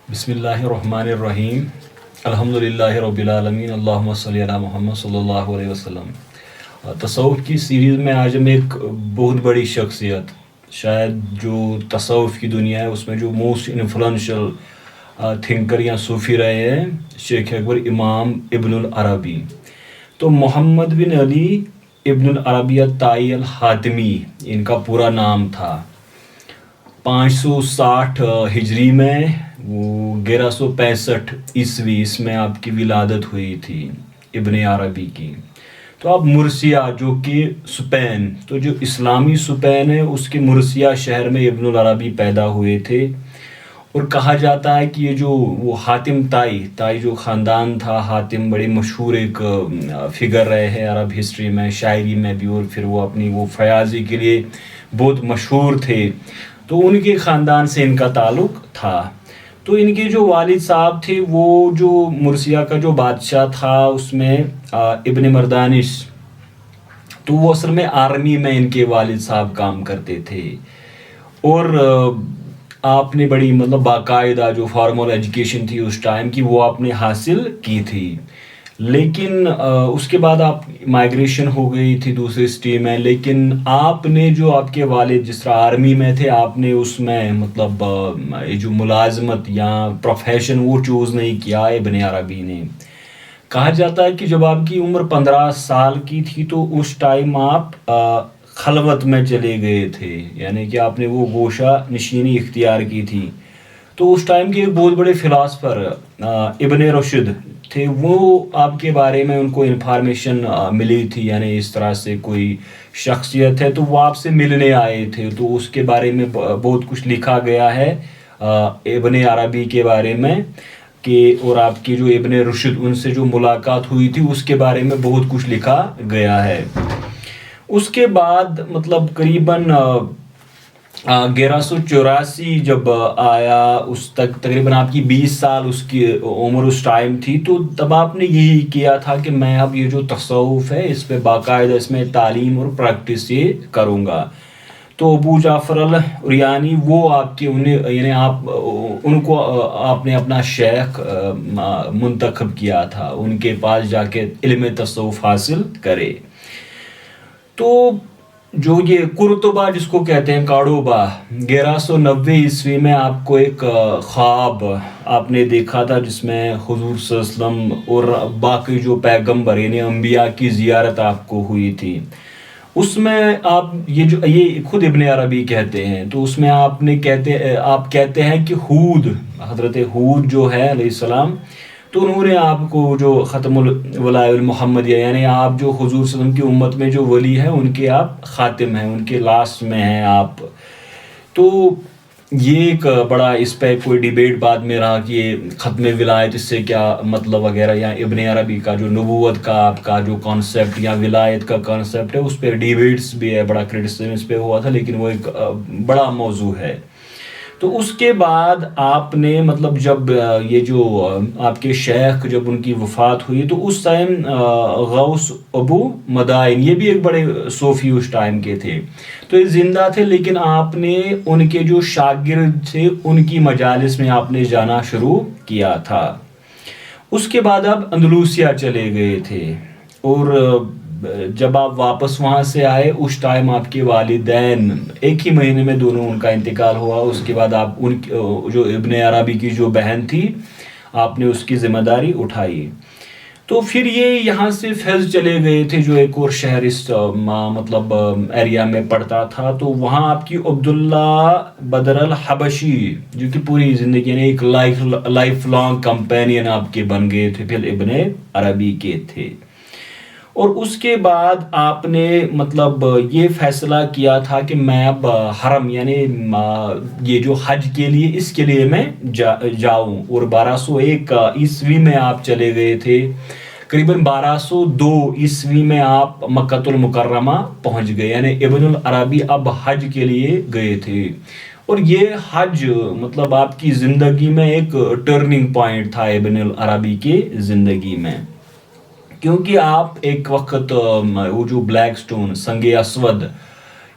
بسم اللہ الرحمن الرحیم الحمد للہ رب العالمین اللہم صلی علی محمد صلی اللہ علیہ وسلم۔ تصوف کی سیریز میں آج ہم ایک بہت بڑی شخصیت، شاید جو تصوف کی دنیا ہے اس میں جو موسٹ انفلوئنشل تھنکر یا صوفی رہے ہیں، شیخ اکبر امام ابن العربی۔ تو محمد بن علی ابن العربی الطائی الحاتمی ان کا پورا نام تھا۔ 560 ہجری میں وہ 1165 عیسوی اس میں آپ کی ولادت ہوئی تھی ابن عربی کی۔ تو اب مرثیہ جو کہ اسپین، تو جو اسلامی اسپین ہے اس کے مرثیہ شہر میں ابن العربی پیدا ہوئے تھے۔ اور کہا جاتا ہے کہ یہ جو وہ حاتم طائی جو خاندان تھا، حاتم بڑے مشہور ایک فگر رہے ہیں عرب ہسٹری میں، شاعری میں بھی، اور پھر وہ اپنی وہ فیاضی کے لیے بہت مشہور تھے۔ تو ان کے خاندان سے ان کا تعلق تھا۔ تو ان کے جو والد صاحب تھے وہ جو مرثیہ کا جو بادشاہ تھا اس میں ابن مردانش، تو وہ اصل میں آرمی میں ان کے والد صاحب کام کرتے تھے۔ اور آپ نے بڑی باقاعدہ جو فارمل ایجوکیشن تھی اس ٹائم کی وہ آپ نے حاصل کی تھی، لیکن اس کے بعد آپ مائگریشن ہو گئی تھی دوسری سٹی میں۔ لیکن آپ نے جو آپ کے والد جس طرح آرمی میں تھے، آپ نے اس میں یہ جو ملازمت یا پروفیشن وہ چوز نہیں کیا ابن عربی نے۔ کہا جاتا ہے کہ جب آپ کی عمر 15 سال کی تھی تو اس ٹائم آپ خلوت میں چلے گئے تھے، یعنی کہ آپ نے وہ گوشہ نشینی اختیار کی تھی۔ تو اس ٹائم کے ایک بہت بڑے فلاسفر ابن رشد تھے، وہ آپ کے بارے میں ان کو انفارمیشن ملی تھی، یعنی اس طرح سے کوئی شخصیت ہے، تو وہ آپ سے ملنے آئے تھے۔ تو اس کے بارے میں بہت کچھ لکھا گیا ہے ابن عربی کے بارے میں کہ، اور آپ کی جو ابن رشد ان سے جو ملاقات ہوئی تھی اس کے بارے میں بہت کچھ لکھا گیا ہے۔ اس کے بعد قریباً 1184 جب آیا، اس تک تقریباً آپ کی 20 سال اس کی عمر اس ٹائم تھی، تو تب آپ نے یہی کیا تھا کہ میں اب یہ جو تصوف ہے اس پہ باقاعدہ اس میں تعلیم اور پریکٹس یہ کروں گا۔ تو ابو جعفر العریانی وہ آپ کے یعنی ان کو آپ نے اپنا شیخ منتخب کیا تھا، ان کے پاس جا کے علم تصوف حاصل کرے۔ تو جو یہ قرطبہ جس کو کہتے ہیں کاڑوبا، 1190 عیسوی میں آپ کو ایک خواب آپ نے دیکھا تھا جس میں حضور صلی اللہ علیہ وسلم اور باقی جو پیغمبر یعنی انبیاء کی زیارت آپ کو ہوئی تھی۔ اس میں آپ یہ خود ابن عربی کہتے ہیں، تو اس میں آپ کہتے ہیں کہ حضرت ہود جو ہے علیہ السلام، تو انہوں نے آپ کو جو ختم الولاء المحمدیہ، یعنی آپ جو حضور صلی اللہ علیہ وسلم کی امت میں جو ولی ہیں ان کے آپ خاتم ہیں، ان کے لاسٹ میں ہیں آپ۔ تو یہ ایک بڑا اس پہ کوئی ڈیبیٹ بعد میں رہا کہ یہ ختم ولایت اس سے کیا مطلب وغیرہ، یا ابن عربی کا جو نبوت کا آپ کا جو کانسیپٹ یا ولایت کا کانسیپٹ ہے اس پہ ڈیبیٹس بھی ہے، بڑا کرٹیسزم اس پہ ہوا تھا، لیکن وہ ایک بڑا موضوع ہے۔ تو اس کے بعد آپ نے جب یہ جو آپ کے شیخ جب ان کی وفات ہوئی تو اس ٹائم غوث ابو مدائن یہ بھی ایک بڑے صوفی اس ٹائم کے تھے، تو یہ زندہ تھے، لیکن آپ نے ان کے جو شاگرد تھے ان کی مجالس میں آپ نے جانا شروع کیا تھا۔ اس کے بعد آپ اندلوسیہ چلے گئے تھے، اور جب آپ واپس وہاں سے آئے اس ٹائم آپ کے والدین ایک ہی مہینے میں دونوں ان کا انتقال ہوا۔ اس کے بعد آپ جو ابن عربی کی جو بہن تھی آپ نے اس کی ذمہ داری اٹھائی۔ تو پھر یہ یہاں سے فیض چلے گئے تھے جو ایک اور شہر اس ایریا میں پڑتا تھا، تو وہاں آپ کی عبداللہ بدر الحبشی جو کہ پوری زندگی یعنی ایک لائف لانگ کمپینین آپ کے بن گئے تھے، پھر ابن عربی کے تھے۔ اور اس کے بعد آپ نے یہ فیصلہ کیا تھا کہ میں اب حرم یعنی یہ جو حج کے لیے اس کے لیے میں جاؤں، اور 1201 عیسوی میں آپ چلے گئے تھے۔ قریباً 1202 عیسوی میں آپ مکۃ المکرمہ پہنچ گئے، یعنی ابن العربی اب حج کے لیے گئے تھے۔ اور یہ حج آپ کی زندگی میں ایک ٹرننگ پوائنٹ تھا ابن العربی کی زندگی میں، کیونکہ آپ ایک وقت وہ جو بلیک سٹون سنگ اسود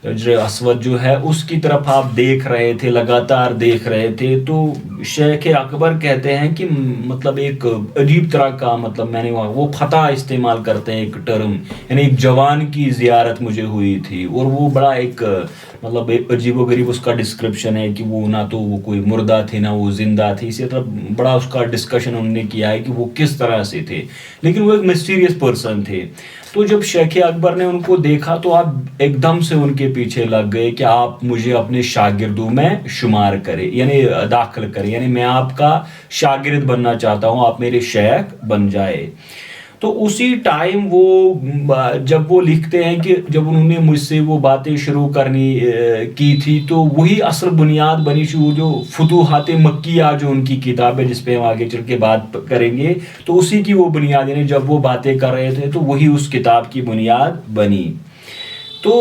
حجر اسود جو ہے اس کی طرف آپ دیکھ رہے تھے، لگاتار دیکھ رہے تھے، تو شیخ اکبر کہتے ہیں کہ مطلب ایک عجیب طرح کا مطلب میں نے وہ فتح استعمال کرتے ہیں ایک ٹرم، یعنی ایک جوان کی زیارت مجھے ہوئی تھی، اور وہ بڑا ایک مطلب ایک عجیب و غریب اس کا ڈسکرپشن ہے کہ وہ نہ تو وہ کوئی مردہ تھے نہ وہ زندہ تھے، اسی طرح بڑا اس کا ڈسکشن انہوں نے کیا ہے کہ وہ کس طرح سے تھے، لیکن وہ ایک مسٹیریس پرسن تھے۔ تو جب شیخ اکبر نے ان کو دیکھا تو آپ ایک دم سے ان کے پیچھے لگ گئے کہ آپ مجھے اپنے شاگردوں میں شمار کرے، یعنی داخل کرے، یعنی میں آپ کا شاگرد بننا چاہتا ہوں، آپ میرے شیخ بن جائے۔ تو اسی ٹائم وہ جب وہ لکھتے ہیں کہ جب انہوں نے مجھ سے وہ باتیں شروع کی تھی تو وہی اصل بنیاد بنی وہ جو فتوحات مکیہ جو ان کی کتاب ہے جس پہ ہم آگے چل کے بات کریں گے، تو اسی کی وہ بنیاد، یعنی جب وہ باتیں کر رہے تھے تو وہی اس کتاب کی بنیاد بنی۔ تو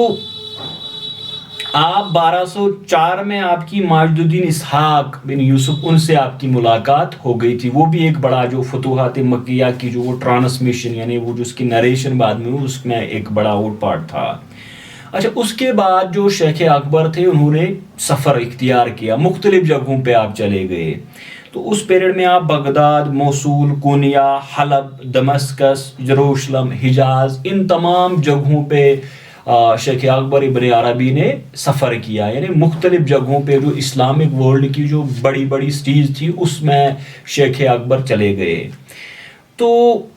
آپ 1204 میں آپ کی ماجد الدین اسحاق بن یوسف ان سے آپ کی ملاقات ہو گئی تھی، وہ بھی ایک بڑا جو فتوحات مکیہ کی جو وہ ٹرانسمیشن یعنی وہ جو اس کی نریشن بعد میں اس میں ایک بڑا وہ پارٹ تھا۔ اچھا، اس کے بعد جو شیخ اکبر تھے انہوں نے سفر اختیار کیا، مختلف جگہوں پہ آپ چلے گئے۔ تو اس پیریڈ میں آپ بغداد، موصول، کونیا، حلب، دمشق، یروشلم، حجاز، ان تمام جگہوں پہ شیخ اکبر ابن عربی نے سفر کیا، یعنی مختلف جگہوں پہ جو اسلامک ورلڈ کی جو بڑی بڑی سٹیز تھی اس میں شیخ اکبر چلے گئے۔ تو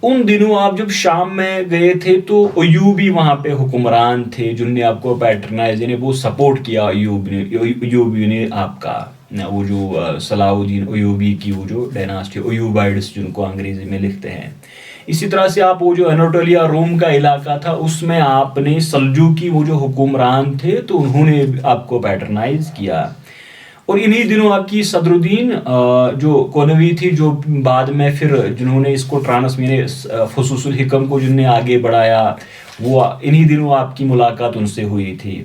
ان دنوں آپ جب شام میں گئے تھے تو ایوبی وہاں پہ حکمران تھے جن نے آپ کو پیٹرنائز یعنی وہ سپورٹ کیا، ایوبی نے آپ کا وہ جو صلاح الدین ایوبی کی وہ جو ڈائناسٹی ایوبائڈس جن کو انگریزی میں لکھتے ہیں۔ اسی طرح سے آپ وہ جو انوٹولیا روم کا علاقہ تھا اس میں آپ نے سلجوقی وہ جو حکمران تھے تو انہوں نے آپ کو پیٹرنائز کیا۔ اور انہی دنوں آپ کی صدر الدین جو کونوی تھی جو بعد میں پھر جنہوں نے اس کو فصوص الحکم کو جن نے آگے بڑھایا، وہ انہی دنوں آپ کی ملاقات ان سے ہوئی تھی۔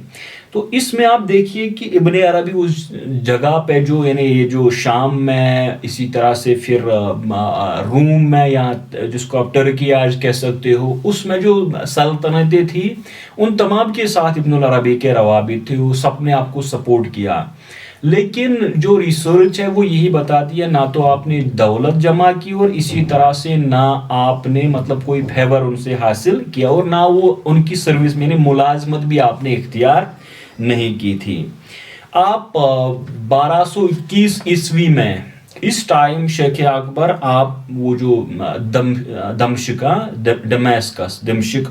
تو اس میں آپ دیکھیے کہ ابن عربی اس جگہ پہ جو یعنی یہ جو شام میں، اسی طرح سے پھر روم میں یا جس کو آپ ٹرکی آج کہہ سکتے ہو، اس میں جو سلطنتیں تھیں ان تمام کے ساتھ ابن العربی کے روابط تھے، وہ سب نے آپ کو سپورٹ کیا۔ لیکن جو ریسرچ ہے وہ یہی بتاتی ہے نہ تو آپ نے دولت جمع کی اور اسی طرح سے نہ آپ نے مطلب کوئی فیور ان سے حاصل کیا اور نہ وہ ان کی سروس میں ملازمت بھی آپ نے اختیار نہیں کی تھی۔ آپ 1221 عیسوی میں اس ٹائم شیخ اکبر آپ وہ جو دمشق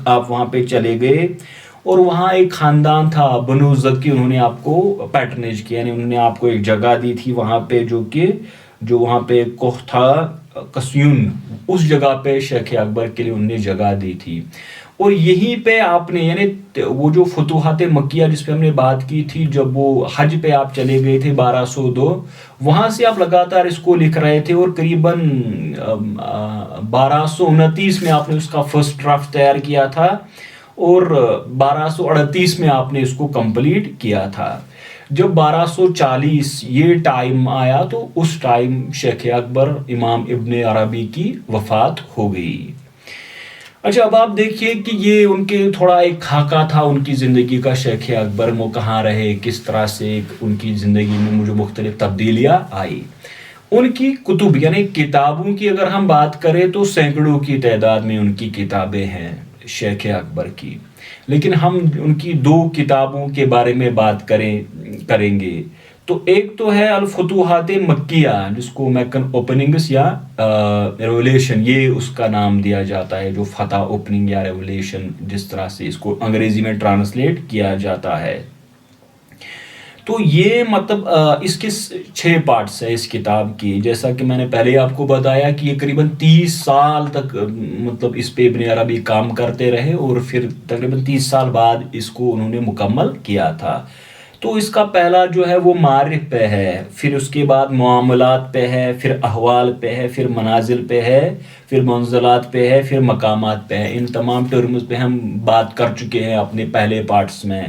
آپ وہاں پہ چلے گئے اور وہاں ایک خاندان تھا بنو زکی، انہوں نے آپ کو پیٹرنیج کیا، یعنی انہوں نے آپ کو ایک جگہ دی تھی وہاں پہ جو وہاں پہ کوہ تھا کسیون، اس جگہ پہ شیخ اکبر کے لیے انہوں نے جگہ دی تھی۔ اور یہیں پہ آپ نے یعنی وہ جو فتوحات مکیہ جس پہ ہم نے بات کی تھی، جب وہ حج پہ آپ چلے گئے تھے 1202، وہاں سے آپ لگاتار اس کو لکھ رہے تھے اور قریباً 1229 میں آپ نے اس کا فرسٹ ڈرافٹ تیار کیا تھا اور 1238 میں آپ نے اس کو کمپلیٹ کیا تھا۔ جب 1240 یہ ٹائم آیا تو اس ٹائم شیخ اکبر امام ابن عربی کی وفات ہو گئی۔ اچھا، اب آپ دیکھیے کہ یہ ان کے تھوڑا ایک خاکہ تھا ان کی زندگی کا، شیخ اکبر وہ کہاں رہے، کس طرح سے ان کی زندگی میں مجھے مختلف تبدیلیاں آئی۔ ان کی کتب یعنی کتابوں کی اگر ہم بات کریں تو سینکڑوں کی تعداد میں ان کی کتابیں ہیں شیخ اکبر کی، لیکن ہم ان کی 2 کتابوں کے بارے میں بات کریں گے۔ تو ایک تو ہے الفتوحات مکیہ جس کو میکن اوپننگس یا ریولیشن یہ اس کا نام دیا جاتا ہے، جو فتح اوپننگ یا ریولیشن جس طرح سے اس کو انگریزی میں ٹرانسلیٹ کیا جاتا ہے۔ تو یہ مطلب اس کے 6 پارٹس ہے اس کتاب کی، جیسا کہ میں نے پہلے آپ کو بتایا کہ یہ قریباً 30 سال تک مطلب اس پہ ابن عربی کام کرتے رہے اور پھر تقریباً 30 سال بعد اس کو انہوں نے مکمل کیا تھا۔ تو اس کا پہلا جو ہے وہ معارف پہ ہے، پھر اس کے بعد معاملات پہ ہے، پھر احوال پہ ہے، پھر منازل پہ ہے، پھر منزلات پہ ہے، پھر مقامات پہ ہے۔ ان تمام ٹرمز پہ ہم بات کر چکے ہیں اپنے پہلے پارٹس میں۔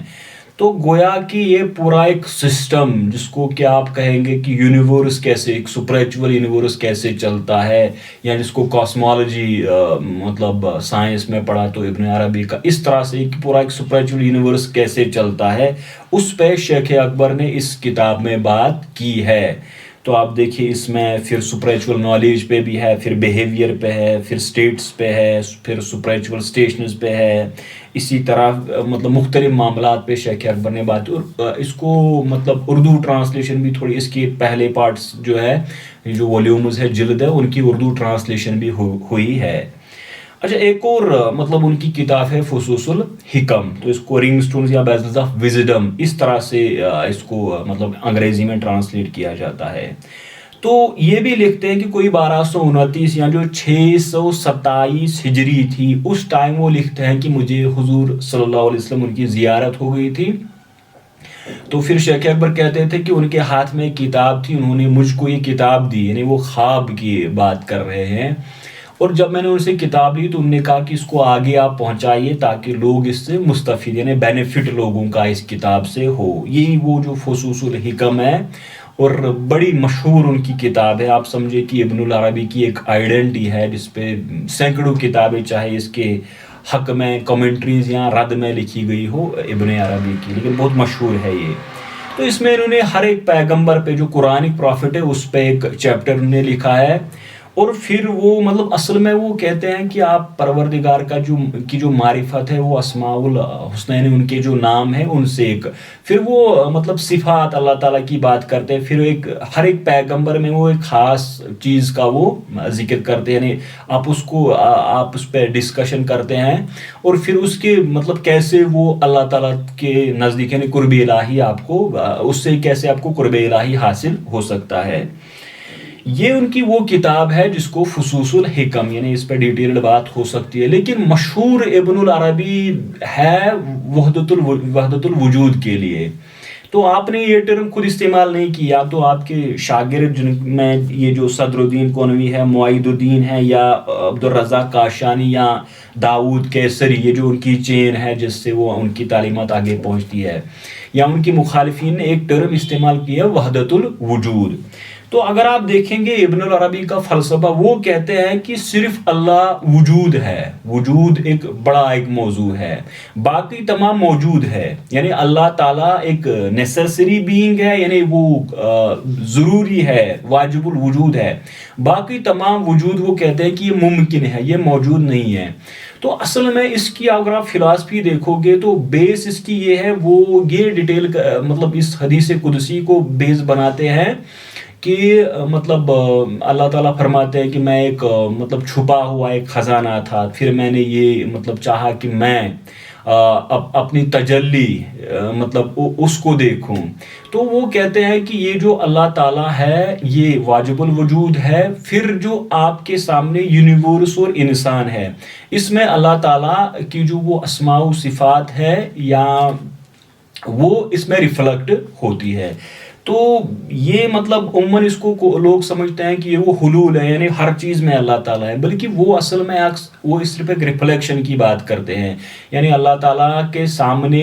تو گویا کہ یہ پورا ایک سسٹم جس کو کیا آپ کہیں گے کہ یونیورس کیسے ایک سپریچول یونیورس کیسے چلتا ہے، یا جس کو کاسمالوجی مطلب سائنس میں پڑھا تو ابن عربی کا، اس طرح سے ایک پورا ایک سپریچول یونیورس کیسے چلتا ہے، اس پہ شیخ اکبر نے اس کتاب میں بات کی ہے. تو آپ دیکھیے اس میں پھر سپریچول نالج پہ بھی ہے، پھر بیہیویئر پہ ہے، پھر اسٹیٹس پہ ہے، پھر سپریچول اسٹیشنز پہ ہے، اسی طرح مطلب مختلف معاملات پہ شیخ اکبر نے بات. اور اس کو مطلب اردو ٹرانسلیشن بھی تھوڑی، اس کی پہلے پارٹس جو ہے، جو والیومز ہے، جلد ہے، ان کی اردو ٹرانسلیشن بھی ہوئی ہے. اچھا، ایک اور مطلب ان کی کتاب ہے فصوص الحکم، تو اس کو رنگ سٹونز یا بیزلز آف وزڈم اس طرح سے اس کو مطلب انگریزی میں ٹرانسلیٹ کیا جاتا ہے. تو یہ بھی لکھتے ہیں کہ کوئی 1229 یا جو 627 ہجری تھی اس ٹائم وہ لکھتے ہیں کہ مجھے حضور صلی اللہ علیہ وسلم ان کی زیارت ہو گئی تھی. تو پھر شیخ اکبر کہتے تھے کہ ان کے ہاتھ میں ایک کتاب تھی، انہوں نے مجھ کو یہ کتاب دی، یعنی وہ خواب کی بات کر رہے ہیں. اور جب میں نے ان سے کتاب لی تو انہوں نے کہا کہ اس کو آگے آپ پہنچائیے تاکہ لوگ اس سے مستفید، یعنی بینیفٹ لوگوں کا اس کتاب سے ہو. یہی وہ جو فصوص الحکم ہے، اور بڑی مشہور ان کی کتاب ہے. آپ سمجھے کہ ابن العربی کی ایک آئیڈینٹی ہے جس پہ سینکڑوں کتابیں چاہے اس کے حق میں کمنٹریز یا رد میں لکھی گئی ہو ابن عربی کی، لیکن بہت مشہور ہے یہ. تو اس میں انہوں نے ہر ایک پیغمبر پہ جو قرآنک پروفٹ ہے اس پہ ایک چیپٹر انہوں نے لکھا ہے. اور پھر وہ مطلب اصل میں وہ کہتے ہیں کہ آپ پروردگار کا جو معرفت ہے وہ اسماء الحسنین، ان کے جو نام ہیں ان سے ایک، پھر وہ مطلب صفات اللہ تعالیٰ کی بات کرتے ہیں. پھر ہر ایک پیغمبر میں وہ ایک خاص چیز کا وہ ذکر کرتے ہیں، یعنی آپ اس پہ ڈسکشن کرتے ہیں. اور پھر اس کے مطلب کیسے وہ اللہ تعالیٰ کے نزدیک یعنی قرب الہی آپ کو، اس سے کیسے آپ کو قرب الہی حاصل ہو سکتا ہے. یہ ان کی وہ کتاب ہے جس کو فصوص الحکم، یعنی اس پہ ڈیٹیلڈ بات ہو سکتی ہے. لیکن مشہور ابن العربی ہے وحدت الوجود کے لیے. تو آپ نے یہ ٹرم خود استعمال نہیں کیا، تو آپ کے شاگرد جن میں یہ جو صدر الدین کونوی ہے، معید الدین ہے، یا عبدالرزاق کاشانی یا داؤد کیسری، یہ جو ان کی چین ہے جس سے وہ ان کی تعلیمات آگے پہنچتی ہے، یا ان کی مخالفین نے ایک ٹرم استعمال کیا وحدت الوجود. تو اگر آپ دیکھیں گے ابن العربی کا فلسفہ، وہ کہتے ہیں کہ صرف اللہ وجود ہے، وجود ایک بڑا ایک موضوع ہے، باقی تمام موجود ہے. یعنی اللہ تعالیٰ ایک نیسیسری بینگ ہے، یعنی وہ ضروری ہے، واجب الوجود ہے. باقی تمام وجود وہ کہتے ہیں کہ یہ ممکن ہے، یہ موجود نہیں ہے. تو اصل میں اس کی اگر آپ فلاسفی دیکھو گے تو بیس اس کی یہ ہے، وہ یہ ڈیٹیل مطلب اس حدیث قدسی کو بیس بناتے ہیں کہ مطلب اللہ تعالیٰ فرماتے ہیں کہ میں ایک مطلب چھپا ہوا ایک خزانہ تھا، پھر میں نے یہ مطلب چاہا کہ میں اپنی تجلی مطلب اس کو دیکھوں. تو وہ کہتے ہیں کہ یہ جو اللہ تعالیٰ ہے یہ واجب الوجود ہے. پھر جو آپ کے سامنے یونیورس اور انسان ہے، اس میں اللہ تعالیٰ کی جو وہ اسماء و صفات ہے یا وہ اس میں ریفلیکٹ ہوتی ہے. تو یہ مطلب عموماً اس کو لوگ سمجھتے ہیں کہ یہ وہ حلول ہے، یعنی ہر چیز میں اللہ تعالیٰ ہے، بلکہ وہ اصل میں وہ صرف ایک ریفلیکشن کی بات کرتے ہیں. یعنی اللہ تعالیٰ کے سامنے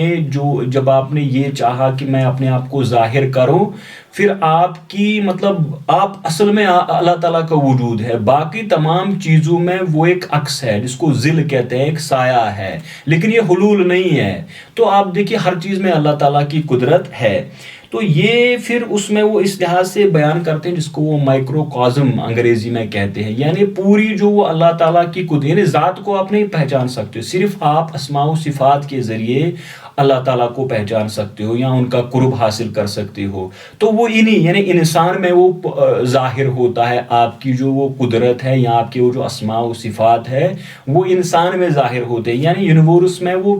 جب آپ نے یہ چاہا کہ میں اپنے آپ کو ظاہر کروں، پھر آپ کی مطلب آپ اصل میں اللہ تعالیٰ کا وجود ہے، باقی تمام چیزوں میں وہ ایک عکس ہے جس کو ظل کہتے ہیں، ایک سایہ ہے، لیکن یہ حلول نہیں ہے. تو آپ دیکھیے ہر چیز میں اللہ تعالیٰ کی قدرت ہے. تو یہ پھر اس میں وہ اس لحاظ سے بیان کرتے ہیں جس کو وہ مائکروکازم انگریزی میں کہتے ہیں، یعنی پوری جو وہ اللہ تعالیٰ کی قدرت، یعنی ذات کو آپ نہیں پہچان سکتے، صرف آپ اسماء و صفات کے ذریعے اللہ تعالیٰ کو پہچان سکتے ہو یا ان کا قرب حاصل کر سکتے ہو. تو وہ یعنی انسان میں وہ ظاہر ہوتا ہے، آپ کی جو وہ قدرت ہے یا آپ کے وہ جو اسماء و صفات ہے وہ انسان میں ظاہر ہوتے ہیں. یعنی یونیورس میں وہ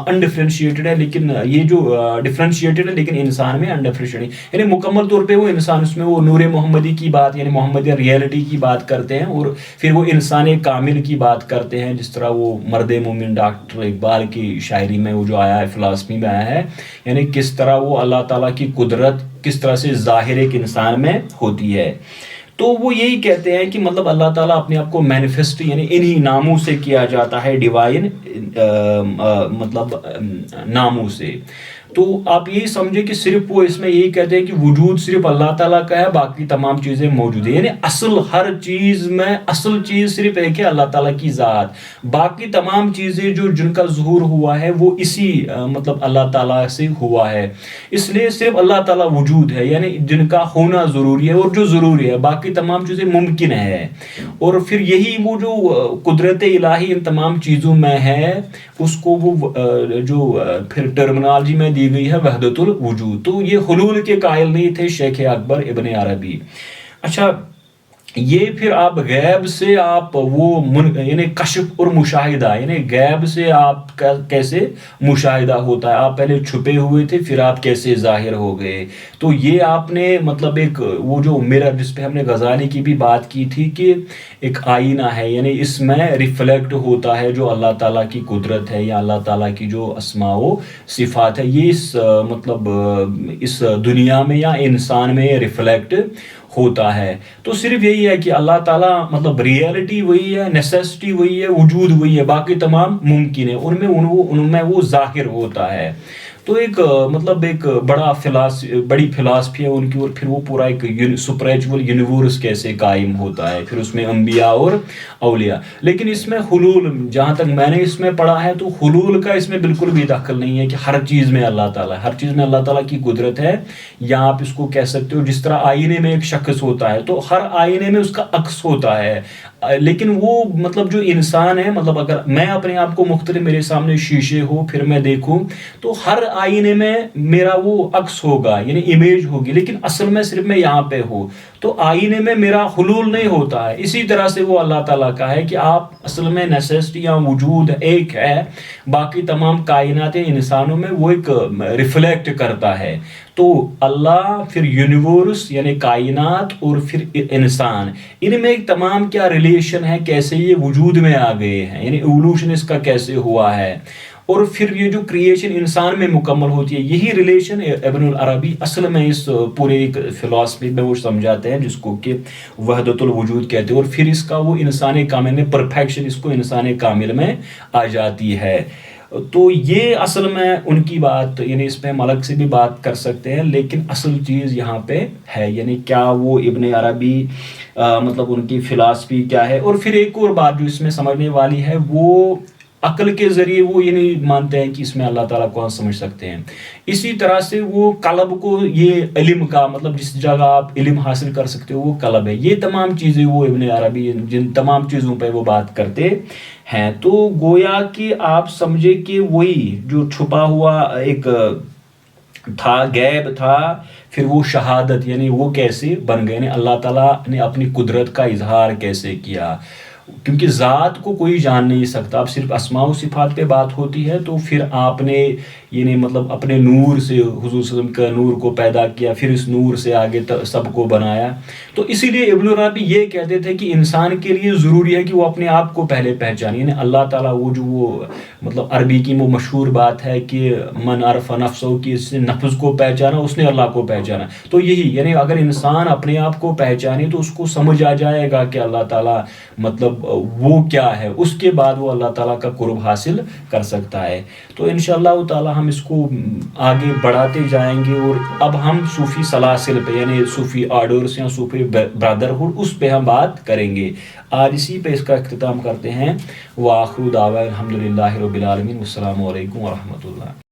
انڈیفرینشیٹڈ ہے، لیکن یہ جو ڈیفرینشیٹڈ ہے لیکن انسان میں انڈیفرینشیٹڈ، یعنی مکمل طور پہ وہ انسان، اس میں وہ نور محمدی کی بات یعنی محمدی ریئلٹی کی بات کرتے ہیں، اور پھر وہ انسان کامل کی بات کرتے ہیں، جس طرح وہ مرد مومن ڈاکٹر اقبال کی شاعری میں وہ جو آیا ہے، فلسفی میں آیا ہے، یعنی کس طرح وہ اللہ تعالیٰ کی قدرت کس طرح سے ظاہر ایک انسان میں ہوتی ہے. تو وہ یہی کہتے ہیں کہ مطلب اللہ تعالیٰ اپنے آپ کو مینیفیسٹ یعنی انہی ناموں سے کیا جاتا ہے، ڈیوائن مطلب ناموں سے. تو آپ یہی سمجھے کہ صرف وہ اس میں یہی کہتے ہیں کہ وجود صرف اللہ تعالیٰ کا ہے، باقی تمام چیزیں موجود ہیں. یعنی اصل ہر چیز میں اصل چیز صرف ایک ہے، اللہ تعالیٰ کی ذات. باقی تمام چیزیں جو جن کا ظہور ہوا ہے وہ اسی مطلب اللہ تعالیٰ سے ہوا ہے. اس لیے صرف اللہ تعالیٰ وجود ہے، یعنی جن کا ہونا ضروری ہے اور جو ضروری ہے، باقی تمام چیزیں ممکن ہے. اور پھر یہی وہ جو قدرت الہی ان تمام چیزوں میں ہے، اس کو وہ جو پھر ٹرمنالوجی میں دی گئی ہے وحدت الوجود. تو یہ حلول کے قائل نہیں تھے شیخ اکبر ابن عربی. اچھا، یہ پھر آپ غیب سے آپ وہ یعنی کشف اور مشاہدہ، یعنی غیب سے آپ کا کیسے مشاہدہ ہوتا ہے، آپ پہلے چھپے ہوئے تھے پھر آپ کیسے ظاہر ہو گئے. تو یہ آپ نے مطلب ایک وہ جو میرر جس پہ ہم نے غزالی کی بھی بات کی تھی کہ ایک آئینہ ہے، یعنی اس میں ریفلیکٹ ہوتا ہے جو اللہ تعالیٰ کی قدرت ہے یا اللہ تعالیٰ کی جو اسماء و صفات ہے، یہ اس مطلب اس دنیا میں یا انسان میں ریفلیکٹ ہوتا ہے. تو صرف یہی ہے کہ اللہ تعالیٰ مطلب ریئلٹی وہی ہے، نیسیسٹی وہی ہے، وجود وہی ہے، باقی تمام ممکن ہے، ان میں وہ ظاہر ہوتا ہے. تو ایک مطلب ایک بڑی فلاسفی ہے ان کی، اور پھر وہ پورا ایک سپریچول یونیورس کیسے قائم ہوتا ہے، پھر اس میں انبیاء اور اولیاء. لیکن اس میں حلول، جہاں تک میں نے اس میں پڑھا ہے تو حلول کا اس میں بالکل بھی دخل نہیں ہے کہ ہر چیز میں اللہ تعالیٰ، ہر چیز میں اللہ تعالیٰ کی قدرت ہے. یا آپ اس کو کہہ سکتے ہو جس طرح آئینے میں ایک شخص ہوتا ہے تو ہر آئینے میں اس کا عکس ہوتا ہے. لیکن وہ مطلب جو انسان ہے، مطلب اگر میں اپنے آپ کو مختلف، میرے سامنے شیشے ہو پھر میں دیکھوں تو ہر آئینے میں میرا وہ عکس ہوگا، یعنی امیج ہوگی، لیکن اصل میں صرف میں یہاں پہ ہوں تو آئینے میں میرا حلول نہیں ہوتا ہے. اسی طرح سے وہ اللہ تعالیٰ کا ہے کہ آپ اصل میں نیسیسٹی یا وجود ایک ہے، باقی تمام کائنات انسانوں میں وہ ایک ریفلیکٹ کرتا ہے. تو اللہ پھر یونیورس یعنی کائنات اور پھر انسان، ان میں ایک تمام کیا ریلیشن ہے، کیسے یہ وجود میں آ گئے ہیں، یعنی ایولوشن اس کا کیسے ہوا ہے، اور پھر یہ جو کریشن انسان میں مکمل ہوتی ہے. یہی ریلیشن ابن العربی اصل میں اس پورے ایک فلاسفی میں وہ سمجھاتے ہیں جس کو کہ وحدت الوجود کہتے ہیں. اور پھر اس کا وہ انسان کامل میں پرفیکشن اس کو انسان کامل میں آ جاتی ہے. تو یہ اصل میں ان کی بات، یعنی اس پہ ہم الگ سے بھی بات کر سکتے ہیں، لیکن اصل چیز یہاں پہ ہے یعنی کیا وہ ابن عربی مطلب ان کی فلاسفی کیا ہے. اور پھر ایک اور بات جو اس میں سمجھنے والی ہے، وہ عقل کے ذریعے وہ یہ نہیں مانتے ہیں کہ اس میں اللہ تعالیٰ کو ہم سمجھ سکتے ہیں. اسی طرح سے وہ قلب کو، یہ علم کا مطلب جس جگہ آپ علم حاصل کر سکتے ہو وہ قلب ہے. یہ تمام چیزیں وہ ابن عربی جن تمام چیزوں پہ وہ بات کرتے ہیں. تو گویا کہ آپ سمجھے کہ وہی جو چھپا ہوا ایک تھا، غیب تھا، پھر وہ شہادت یعنی وہ کیسے بن گئے، یعنی اللہ تعالیٰ نے اپنی قدرت کا اظہار کیسے کیا. کیونکہ ذات کو کوئی جان نہیں سکتا. اب صرف اسماء و صفات پہ بات ہوتی ہے تو پھر آپ نے یعنی مطلب اپنے نور سے حضور صلی اللہ علیہ وسلم کا نور کو پیدا کیا، پھر اس نور سے آگے سب کو بنایا. تو اسی لیے ابن عربی یہ کہتے تھے کہ انسان کے لیے ضروری ہے کہ وہ اپنے آپ کو پہلے پہچانے، یعنی اللہ تعالیٰ وہ مطلب عربی کی وہ مشہور بات ہے کہ من عرف نفسہ، کہ اس نے نفس کو پہچانا اس نے اللہ کو پہچانا. تو یہی یعنی اگر انسان اپنے آپ کو پہچانے تو اس کو سمجھ آ جائے گا کہ اللہ تعالیٰ مطلب وہ کیا ہے، اس کے بعد وہ اللہ تعالیٰ کا قرب حاصل کر سکتا ہے. تو انشاءاللہ تعالیٰ ہم اس کو آگے بڑھاتے جائیں گے. اور اب ہم صوفی سلاسل پہ یعنی صوفی آرڈرز یا صوفی برادرہڈ اس پہ ہم بات کریں گے. آج اسی پہ اس کا اختتام کرتے ہیں. وآخر دعوانا الحمدللہ رب العالمین. والسلام علیکم ورحمۃ اللہ.